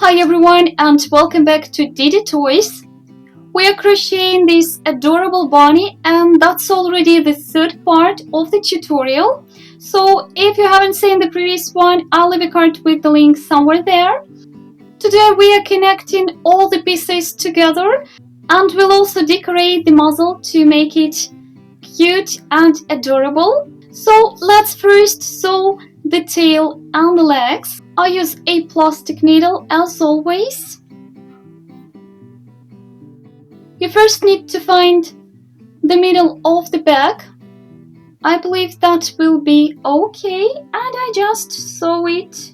Hi everyone and welcome back to DidyToys. We are crocheting this adorable bunny and that's already the third part of the tutorial. So if you haven't seen the previous one, I'll leave a card with the link somewhere there. Today we are connecting all the pieces together and we'll also decorate the muzzle to make it cute and adorable. So let's first sew the tail and the legs. I use a plastic needle as always. You first need to find the middle of the back. I believe that will be okay, and I just sew it.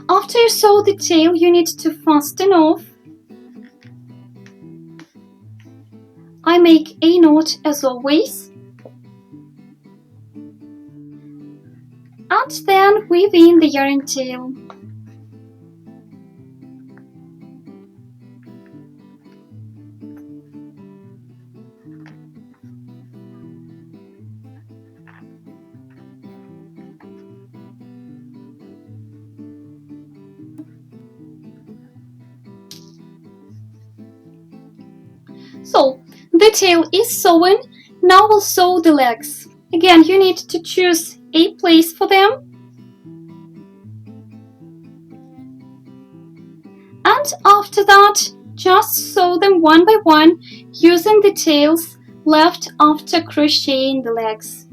After you sew the tail, you need to fasten off. I make a knot as always. And then weave in the yarn tail. So, the tail is sewn. Now we'll sew the legs. Again, you need to choose a place for them. And after that, just sew them one by one using the tails left after crocheting the legs.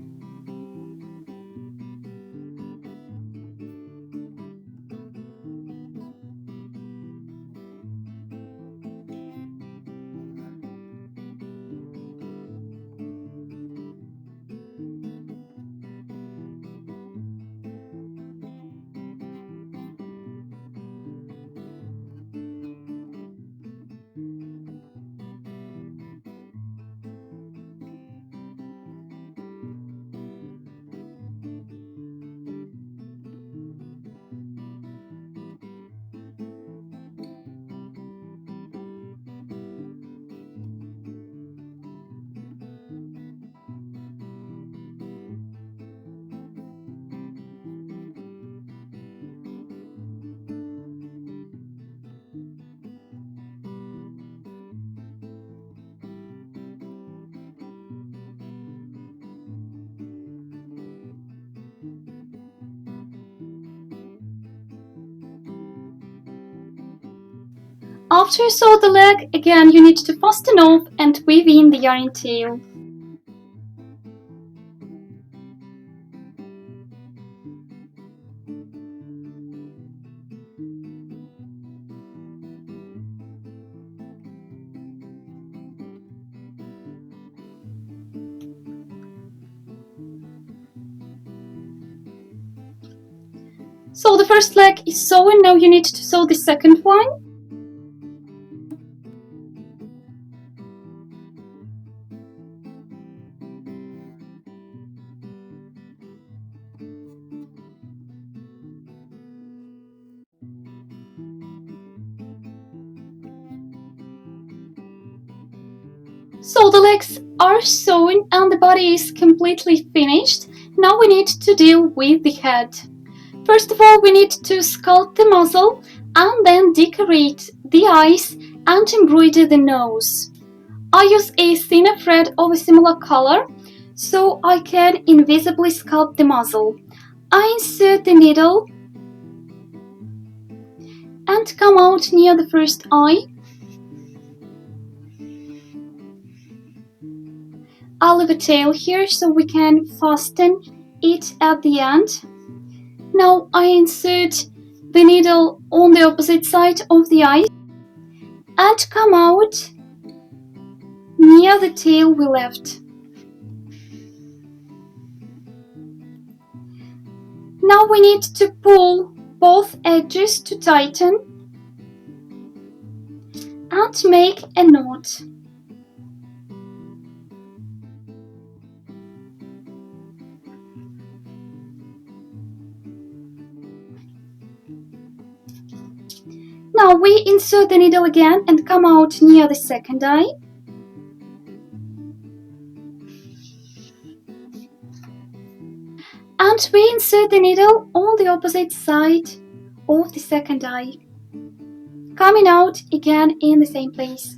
After you sew the leg, again you need to fasten off and weave in the yarn tail. So the first leg is sewn, now you need to sew the second one. So the legs are sewn and the body is completely finished. Now we need to deal with the head. First of all, we need to sculpt the muzzle and then decorate the eyes and embroider the nose. I use a thinner thread of a similar color so I can invisibly sculpt the muzzle. I insert the needle and come out near the first eye. I'll leave a tail here so we can fasten it at the end. Now I insert the needle on the opposite side of the eye and come out near the tail we left. Now we need to pull both edges to tighten and make a knot. Now we insert the needle again and come out near the second eye. And we insert the needle on the opposite side of the second eye, coming out again in the same place.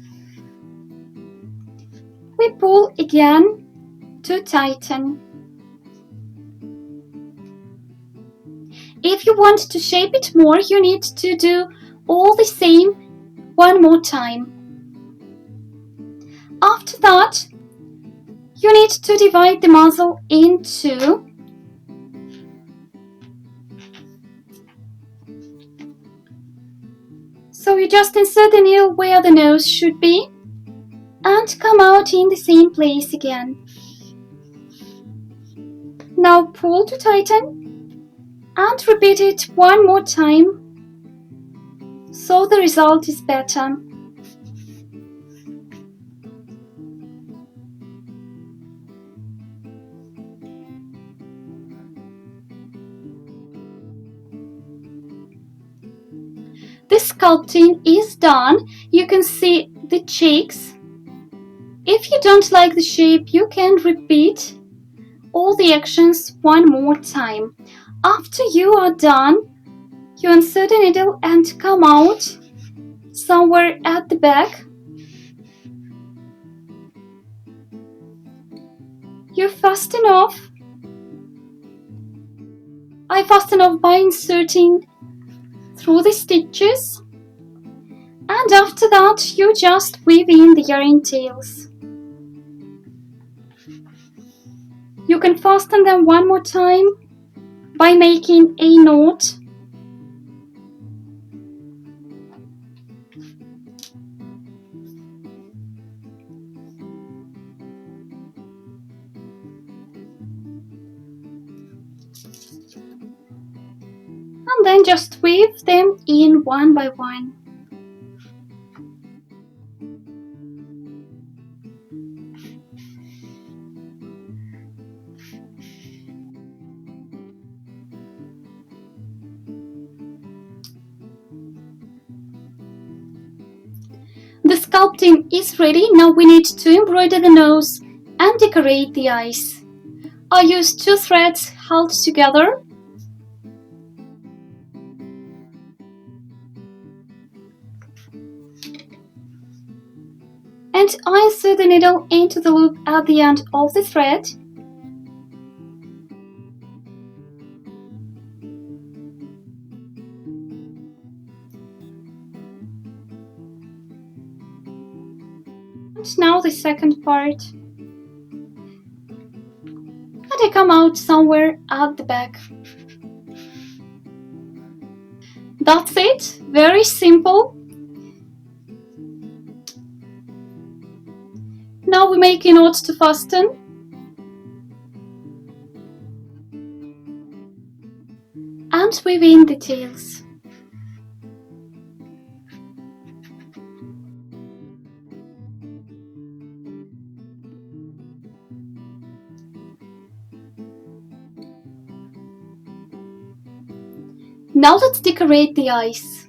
We pull again to tighten. If you want to shape it more, you need to do all the same one more time. After that, you need to divide the muzzle in two. So you just insert the needle where the nose should be and come out in the same place again. Now pull to tighten and repeat it one more time so the result is better. The sculpting is done. You can see the cheeks. If you don't like the shape, you can repeat all the actions one more time. After you are done, you insert a needle and come out somewhere at the back. You fasten off. I fasten off by inserting through the stitches, and after that you just weave in the yarn tails. You can fasten them one more time by making a knot. And then just weave them in one by one. The sculpting is ready. Now we need to embroider the nose and decorate the eyes. I used 2 threads held together. And I insert the needle into the loop at the end of the thread. And now the second part. And I come out somewhere at the back. That's it, very simple. Now we make a knot to fasten. And weave in the tails. Now let's decorate the eyes.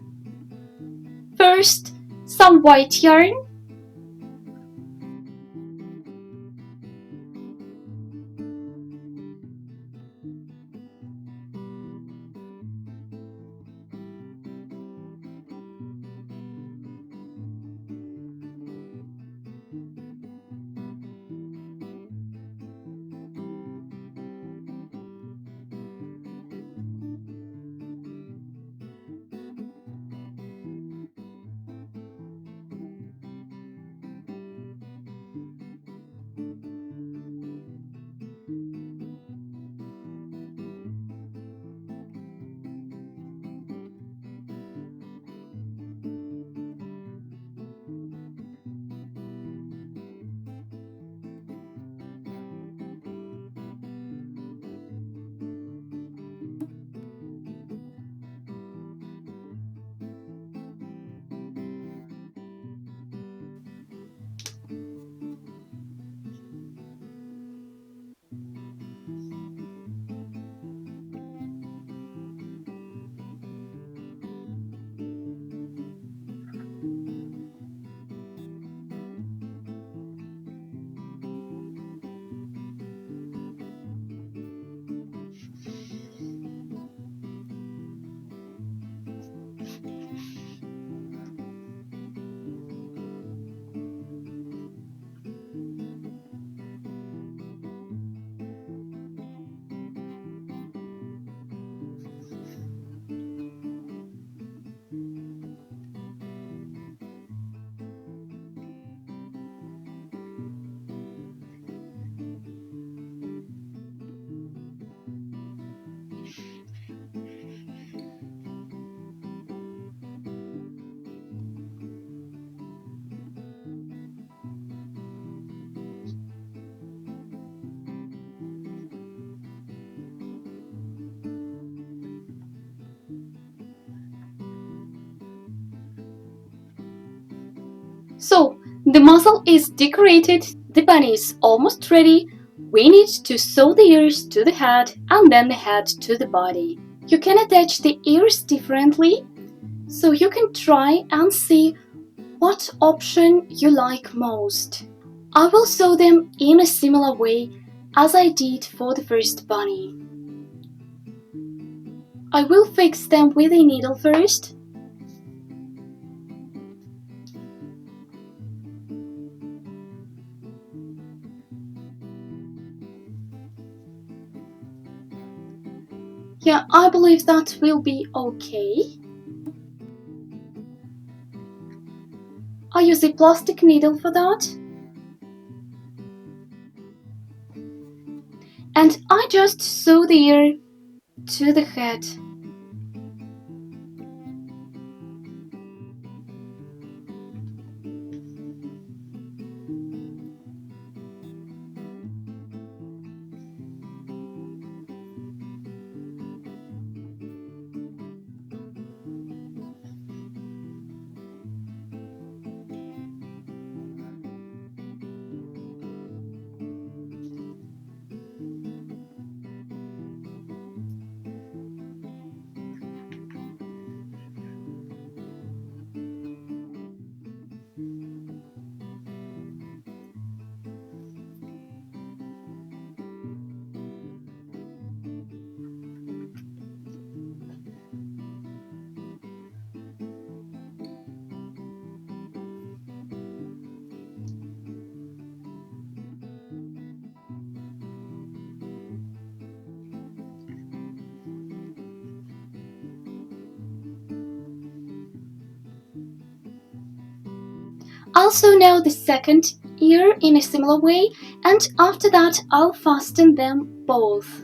First, some white yarn. So the muzzle is decorated, the bunny is almost ready. We need to sew the ears to the head and then the head to the body. You can attach the ears differently, so you can try and see what option you like most. I will sew them in a similar way as I did for the first bunny. I will fix them with a needle first. Yeah, I believe that will be okay. I use a plastic needle for that. And I just sew the ear to the head. I'll sew now the second ear in a similar way, and after that I'll fasten them both.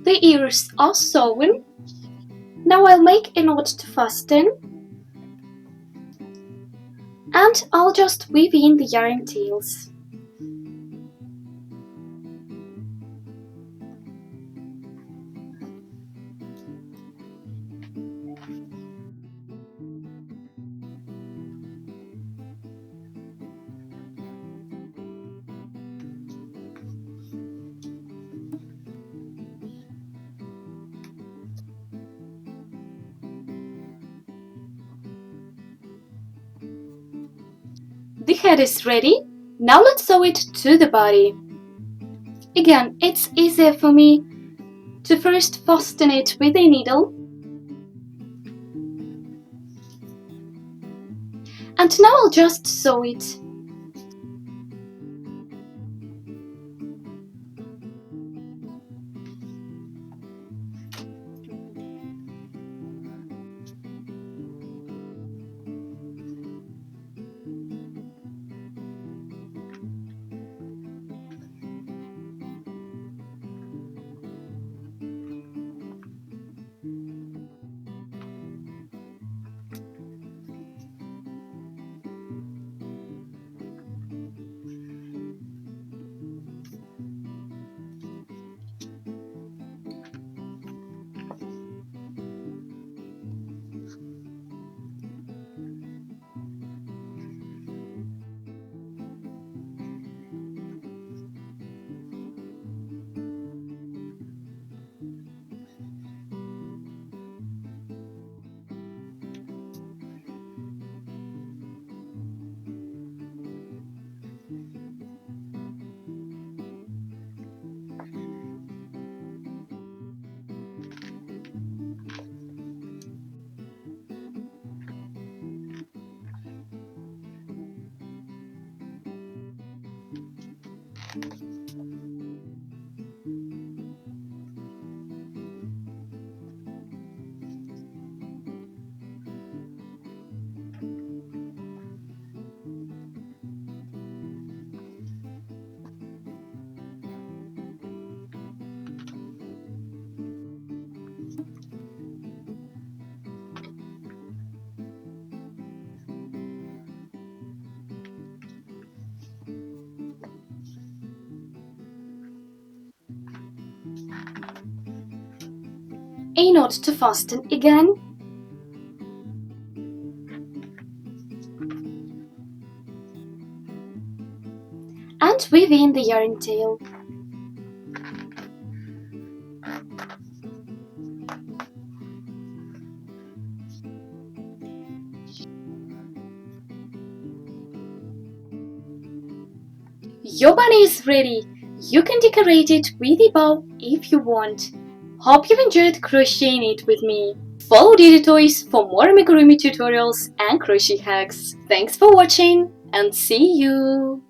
The ears are sewn. Now I'll make a knot to fasten, and I'll just weave in the yarn tails. The head is ready. Now let's sew it to the body. Again, it's easier for me to first fasten it with a needle, and now I'll just sew it. A knot to fasten again, and weave in the yarn tail. Your bunny is ready. You can decorate it with a bow if you want. Hope you've enjoyed crocheting it with me. Follow DidyToys for more amigurumi tutorials and crochet hacks. Thanks for watching and see you!